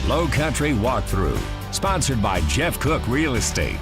Low Country Walkthrough, sponsored by Jeff Cook Real Estate.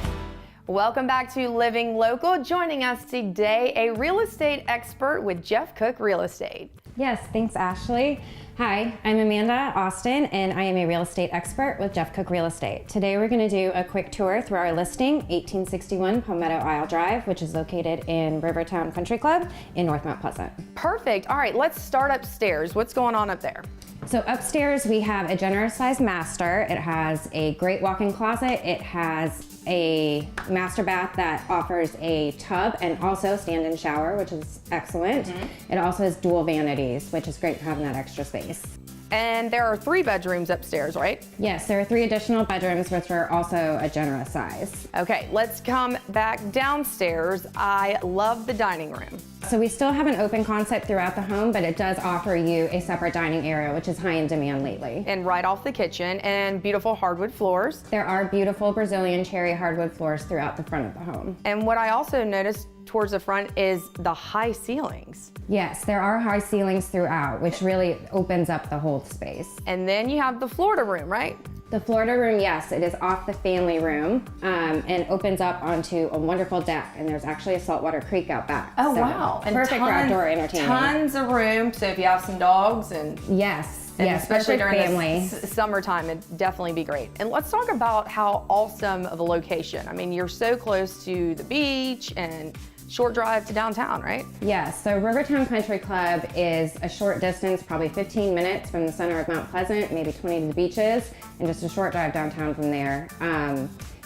Welcome back to Living Local. Joining us today, a real estate expert with Jeff Cook Real Estate. Yes, thanks, Ashley. Hi, I'm Amanda Austin, and I am a real estate expert with Jeff Cook Real Estate. Today we're going to do a quick tour through our listing, 1861 Palmetto Isle Drive, which is located in Rivertown Country Club in North Mount Pleasant. Perfect. All right, let's start upstairs. What's going on up there? So upstairs we have a generous sized master. It has a great walk-in closet. It has a master bath that offers a tub and also stand-in shower, which is excellent. It also has dual vanities, which is great for having that extra space. And there are 3 bedrooms upstairs, right? Yes, there are 3 additional bedrooms, which are also a generous size. Okay, let's come back downstairs. I love the dining room. So we still have an open concept throughout the home, but it does offer you a separate dining area, which is high in demand lately. And right off the kitchen, and beautiful hardwood floors. There are beautiful Brazilian cherry hardwood floors throughout the front of the home. And what I also noticed towards the front is the high ceilings. Yes, there are high ceilings throughout, which really opens up the whole space. And then you have the Florida room, right? The Florida room, yes, it is off the family room and opens up onto a wonderful deck, and there's actually a saltwater creek out back. Oh, so wow. And perfect for outdoor entertainment. Tons of room, so if you have some dogs and... Yes, and yes, especially during family. the summertime, it'd definitely be great. And let's talk about how awesome of a location. I mean, you're so close to the beach and short drive to downtown, right? Yes, so Rivertown Country Club is a short distance, probably 15 minutes from the center of Mount Pleasant, maybe 20 to the beaches, and just a short drive downtown from there.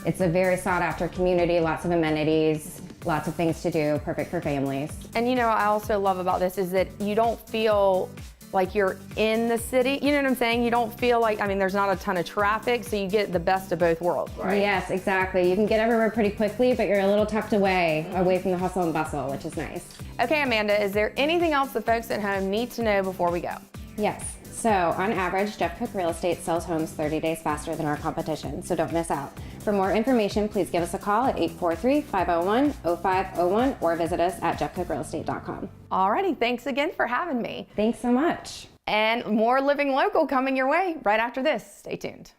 It's a very sought after community, lots of amenities, lots of things to do, perfect for families. And you know, I also love about this is that you don't feel like you're in the city, you know what I'm saying? You don't feel like, I mean, there's not a ton of traffic, so you get the best of both worlds, right? Yes, exactly. You can get everywhere pretty quickly, but you're a little tucked away from the hustle and bustle, which is nice. Okay, Amanda, is there anything else the folks at home need to know before we go? Yes. So on average, Jeff Cook Real Estate sells homes 30 days faster than our competition, so don't miss out. For more information, please give us a call at 843-501-0501 or visit us at jeffcookrealestate.com. Alrighty, thanks again for having me. Thanks so much. And more Living Local coming your way right after this. Stay tuned.